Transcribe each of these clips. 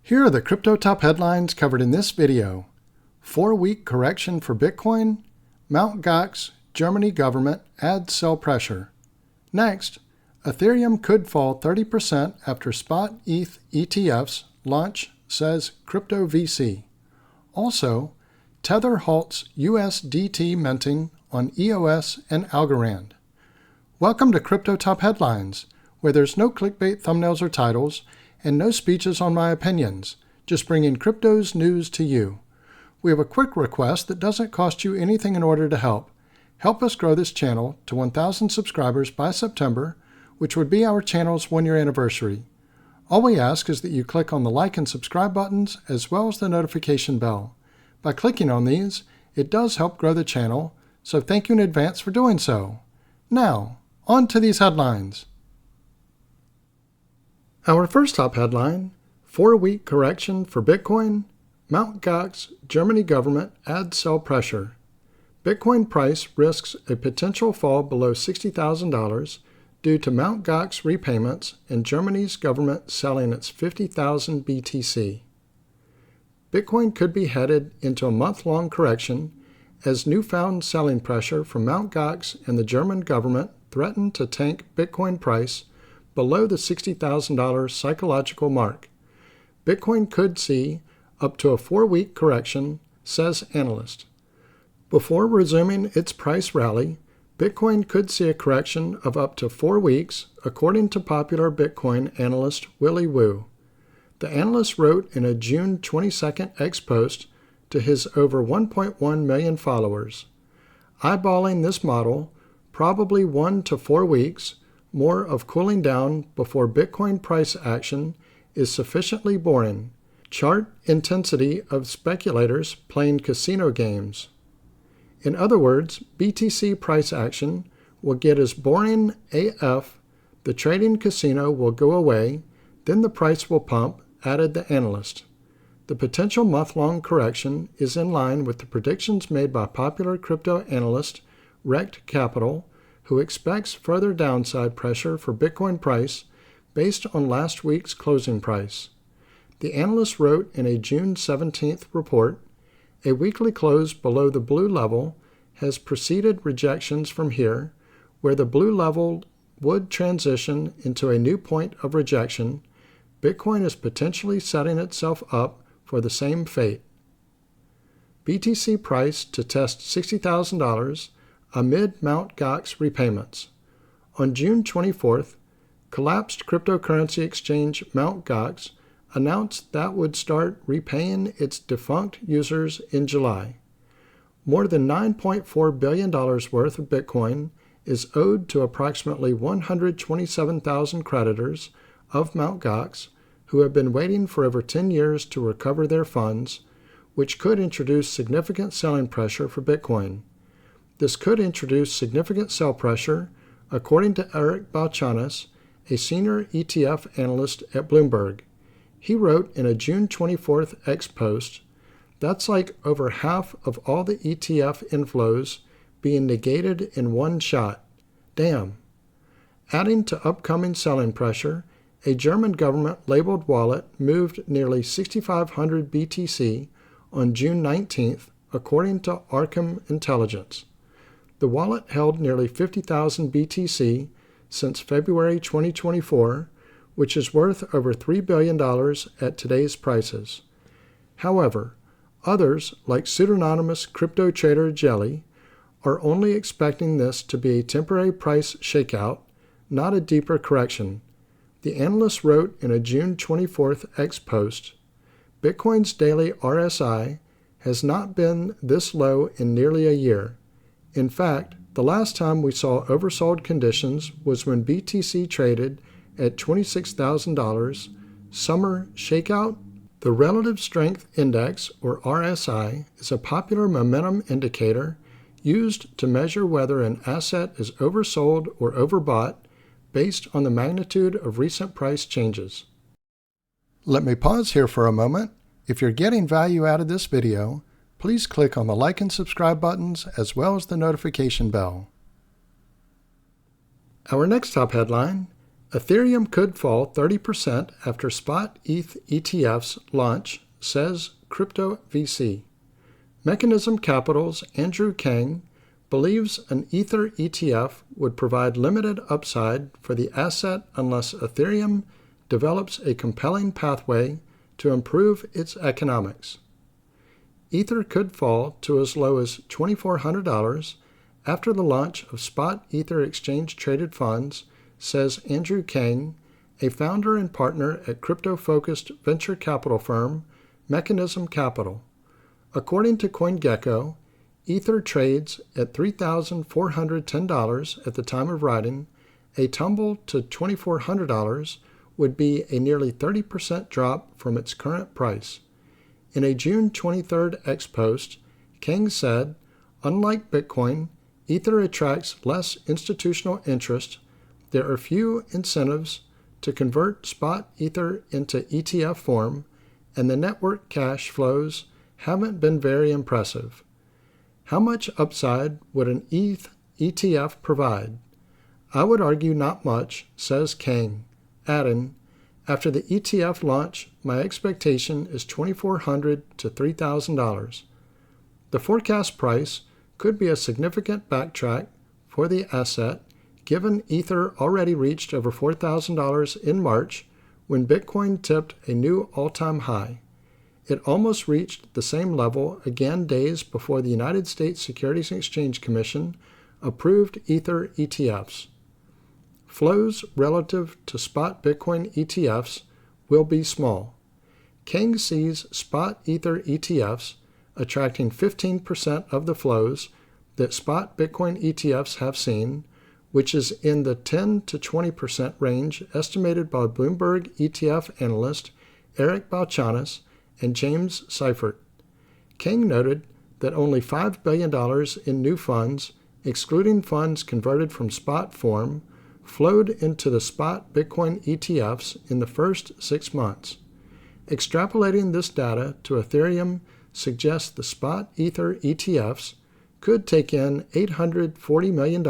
Here are the crypto top headlines covered in this video. 4-week correction for Bitcoin. Mt. Gox, Germany government adds sell pressure. Next, Ethereum could fall 30% after spot ETH ETFs launch, says crypto VC. Also, Tether halts USDT minting on EOS and Algorand. Welcome to Crypto Top Headlines, where there's no clickbait thumbnails or titles, and no speeches on my opinions, just bringing crypto's news to you. We have a quick request that doesn't cost you anything in order to help. Help us grow this channel to 1,000 subscribers by September, which would be our channel's 1-year anniversary. All we ask is that you click on the like and subscribe buttons as well as the notification bell. By clicking on these, it does help grow the channel, so thank you in advance for doing so. Now, on to these headlines. Our first top headline, 4-week correction for Bitcoin. Mt. Gox, Germany government adds sell pressure. Bitcoin price risks a potential fall below $60,000 due to Mt. Gox repayments and Germany's government selling its 50,000 BTC. Bitcoin could be headed into a month-long correction as newfound selling pressure from Mt. Gox and the German government threaten to tank Bitcoin price below the $60,000 psychological mark. Bitcoin could see up to a 4-week correction, says analyst. Before resuming its price rally, Bitcoin could see a correction of up to 4 weeks, according to popular Bitcoin analyst Willy Woo. The analyst wrote in a June 22nd X post to his over 1.1 million followers. Eyeballing this model, probably 1 to 4 weeks, more of cooling down before Bitcoin price action is sufficiently boring. Chart intensity of speculators playing casino games. In other words, BTC price action will get as boring AF, the trading casino will go away, then the price will pump, added the analyst. The potential month-long correction is in line with the predictions made by popular crypto analyst Rekt Capital, who expects further downside pressure for Bitcoin price based on last week's closing price. The analyst wrote in a June 17th report, a weekly close below the blue level has preceded rejections from here, where the blue level would transition into a new point of rejection. Bitcoin is potentially setting itself up for the same fate. BTC price to test $60,000 amid Mt. Gox repayments. On June 24th, collapsed cryptocurrency exchange Mt. Gox announced that would start repaying its defunct users in July. More than $9.4 billion worth of Bitcoin is owed to approximately 127,000 creditors of Mt. Gox who have been waiting for over 10 years to recover their funds, which could introduce significant selling pressure for Bitcoin. This could introduce significant sell pressure, according to Eric Balchanis, a senior ETF analyst at Bloomberg. He wrote in a June 24th X post, "That's like over half of all the ETF inflows being negated in one shot. Damn." Adding to upcoming selling pressure, a German government-labeled wallet moved nearly 6,500 BTC on June 19th, according to Arkham Intelligence. The wallet held nearly 50,000 BTC since February 2024, which is worth over $3 billion at today's prices. However, others, like pseudonymous crypto trader Jelly, are only expecting this to be a temporary price shakeout, not a deeper correction. The analyst wrote in a June 24th X post, Bitcoin's daily RSI has not been this low in nearly a year. In fact, the last time we saw oversold conditions was when BTC traded at $26,000. Summer shakeout? The Relative Strength Index, or RSI, is a popular momentum indicator used to measure whether an asset is oversold or overbought based on the magnitude of recent price changes. Let me pause here for a moment. If you're getting value out of this video, please click on the like and subscribe buttons as well as the notification bell. Our next top headline, Ethereum could fall 30% after spot ETH ETFs launch, says Crypto VC. Mechanism Capital's Andrew Kang believes an Ether ETF would provide limited upside for the asset unless Ethereum develops a compelling pathway to improve its economics. Ether could fall to as low as $2,400 after the launch of spot Ether exchange-traded funds, says Andrew Kang, a founder and partner at crypto-focused venture capital firm Mechanism Capital. According to CoinGecko, Ether trades at $3,410 at the time of writing. A tumble to $2,400 would be a nearly 30% drop from its current price. In a June 23rd X post, Kang said, "Unlike Bitcoin, Ether attracts less institutional interest. There are few incentives to convert spot Ether into ETF form, and the network cash flows haven't been very impressive." How much upside would an ETH ETF provide? I would argue not much, says Kang, adding, "After the ETF launch, my expectation is $2,400 to $3,000. The forecast price could be a significant backtrack for the asset, given Ether already reached over $4,000 in March when Bitcoin tipped a new all-time high. It almost reached the same level again days before the United States Securities and Exchange Commission approved Ether ETFs. Flows relative to spot Bitcoin ETFs will be small. Kang sees spot Ether ETFs attracting 15% of the flows that spot Bitcoin ETFs have seen, which is in the 10 to 20% range estimated by Bloomberg ETF analyst Eric Balchanis and James Seifert. Kang noted that only $5 billion in new funds, excluding funds converted from spot form, flowed into the spot Bitcoin ETFs in the first 6 months. Extrapolating this data to Ethereum suggests the spot Ether ETFs could take in $840 million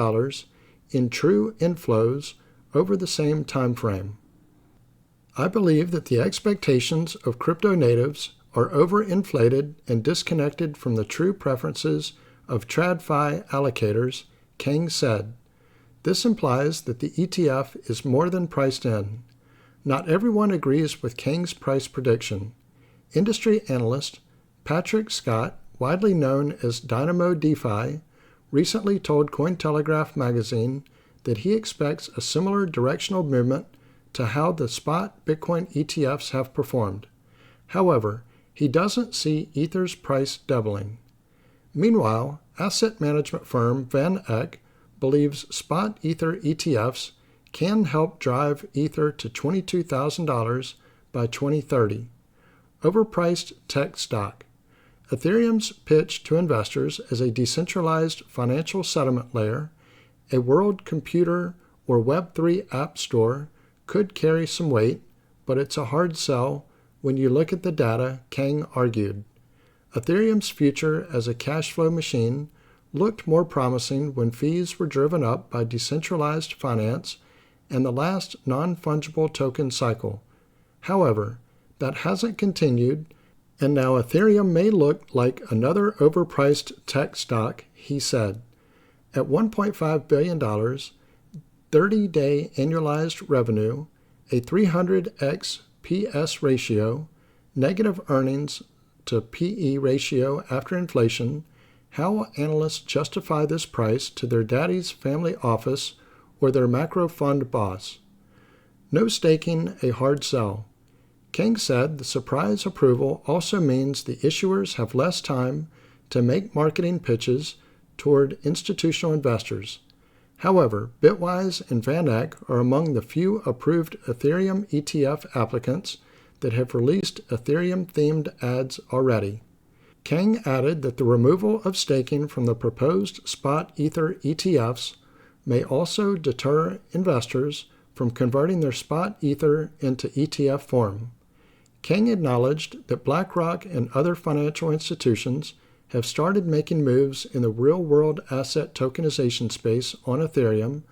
in true inflows over the same time frame. I believe that the expectations of crypto natives are overinflated and disconnected from the true preferences of TradFi allocators, Kang said. This implies that the ETF is more than priced in. Not everyone agrees with Kang's price prediction. Industry analyst Patrick Scott, widely known as Dynamo DeFi, recently told Cointelegraph magazine that he expects a similar directional movement to how the spot Bitcoin ETFs have performed. However, he doesn't see Ether's price doubling. Meanwhile, asset management firm Van Eck believes spot Ether ETFs can help drive Ether to $22,000 by 2030. Overpriced tech stock. Ethereum's pitch to investors as a decentralized financial settlement layer, a world computer or Web3 app store, could carry some weight, but it's a hard sell when you look at the data, Kang argued. Ethereum's future as a cash flow machine looked more promising when fees were driven up by decentralized finance and the last non-fungible token cycle. However, that hasn't continued, and now Ethereum may look like another overpriced tech stock, he said. At $1.5 billion, 30-day annualized revenue, a 300x PS ratio, negative earnings to PE ratio after inflation, how analysts justify this price to their daddy's family office or their macro fund boss. No staking, a hard sell. Kang said the surprise approval also means the issuers have less time to make marketing pitches toward institutional investors. However, Bitwise and Van Eck are among the few approved Ethereum ETF applicants that have released Ethereum-themed ads already. Kang added that the removal of staking from the proposed spot Ether ETFs may also deter investors from converting their spot Ether into ETF form. Kang acknowledged that BlackRock and other financial institutions have started making moves in the real-world asset tokenization space on Ethereum,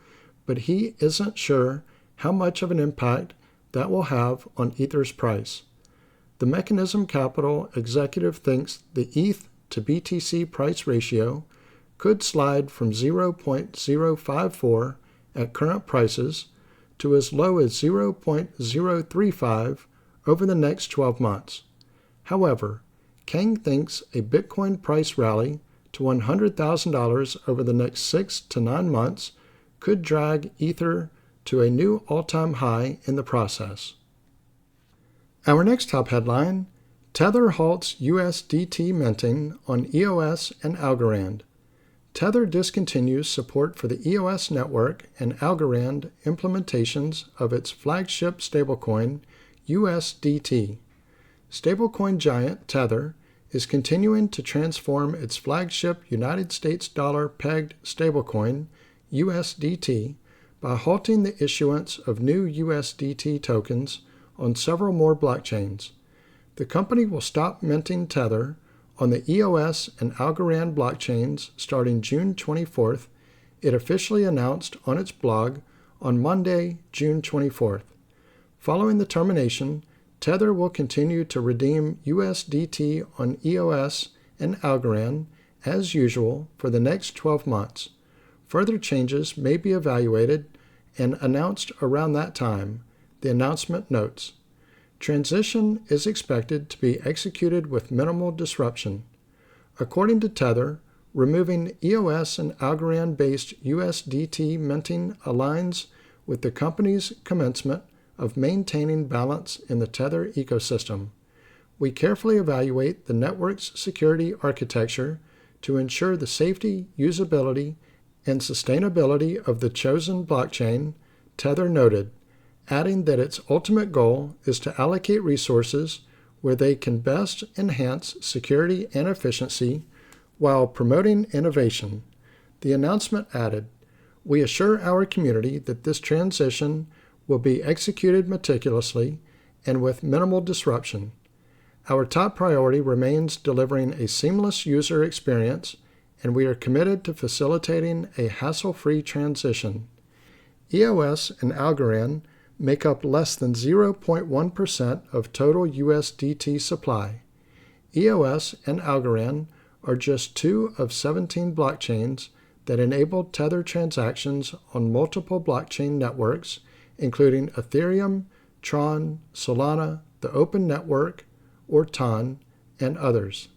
but he isn't sure how much of an impact that will have on Ether's price. The Mechanism Capital executive thinks the ETH to BTC price ratio could slide from 0.054 at current prices to as low as 0.035 over the next 12 months. However, Kang thinks a Bitcoin price rally to $100,000 over the next 6 to 9 months could drag Ether to a new all-time high in the process. Our next top headline, Tether halts USDT minting on EOS and Algorand. Tether discontinues support for the EOS network and Algorand implementations of its flagship stablecoin, USDT. Stablecoin giant Tether is continuing to transform its flagship United States dollar-pegged stablecoin, USDT, by halting the issuance of new USDT tokens on several more blockchains. The company will stop minting Tether on the EOS and Algorand blockchains starting June 24th, it officially announced on its blog on Monday, June 24th. Following the termination, Tether will continue to redeem USDT on EOS and Algorand as usual for the next 12 months. Further changes may be evaluated and announced around that time, the announcement notes. Transition is expected to be executed with minimal disruption. According to Tether, removing EOS and Algorand-based USDT minting aligns with the company's commencement of maintaining balance in the Tether ecosystem. We carefully evaluate the network's security architecture to ensure the safety, usability, and sustainability of the chosen blockchain, Tether noted, adding that its ultimate goal is to allocate resources where they can best enhance security and efficiency while promoting innovation. The announcement added, "We assure our community that this transition will be executed meticulously and with minimal disruption. Our top priority remains delivering a seamless user experience, and we are committed to facilitating a hassle-free transition." EOS and Algorand make up less than 0.1% of total USDT supply. EOS and Algorand are just 2 of 17 blockchains that enable Tether transactions on multiple blockchain networks, including Ethereum, Tron, Solana, the Open Network, or TON, and others.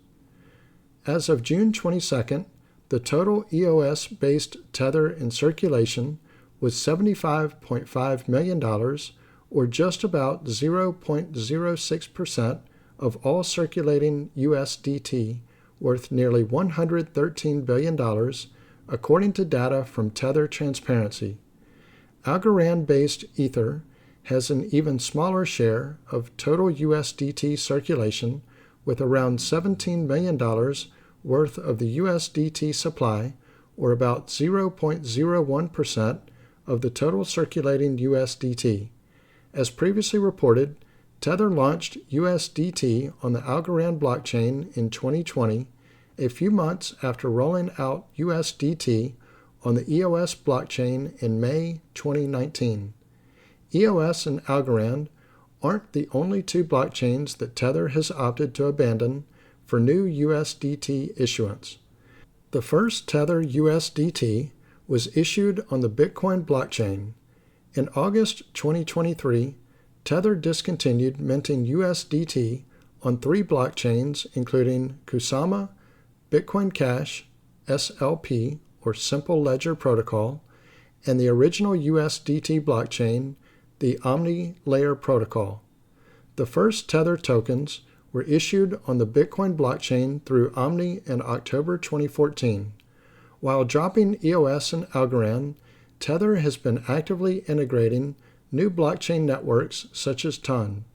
As of June 22nd, the total EOS-based Tether in circulation was $75.5 million, or just about 0.06% of all circulating USDT, worth nearly $113 billion, according to data from Tether Transparency. Algorand-based Ether has an even smaller share of total USDT circulation, with around $17 million worth of the USDT supply, or about 0.01% of the total circulating USDT. As previously reported, Tether launched USDT on the Algorand blockchain in 2020, a few months after rolling out USDT on the EOS blockchain in May 2019. EOS and Algorand aren't the only 2 blockchains that Tether has opted to abandon for new USDT issuance. The first Tether USDT was issued on the Bitcoin blockchain. In August 2023, Tether discontinued minting USDT on 3 blockchains, including Kusama, Bitcoin Cash, SLP, or Simple Ledger Protocol, and the original USDT blockchain, the Omni Layer Protocol. The first Tether tokens were issued on the Bitcoin blockchain through Omni in October 2014. While dropping EOS and Algorand, Tether has been actively integrating new blockchain networks such as TON.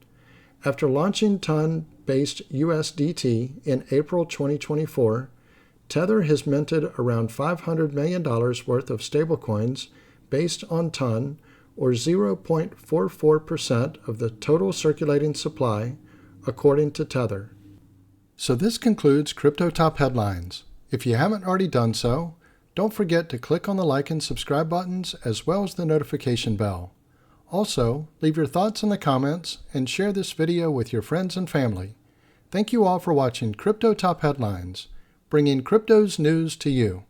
After launching TON-based USDT in April 2024, Tether has minted around $500 million worth of stablecoins based on TON, or 0.44% of the total circulating supply, according to Tether. So this concludes Crypto Top Headlines. If you haven't already done so, don't forget to click on the like and subscribe buttons as well as the notification bell. Also, leave your thoughts in the comments and share this video with your friends and family. Thank you all for watching Crypto Top Headlines, bringing crypto's news to you.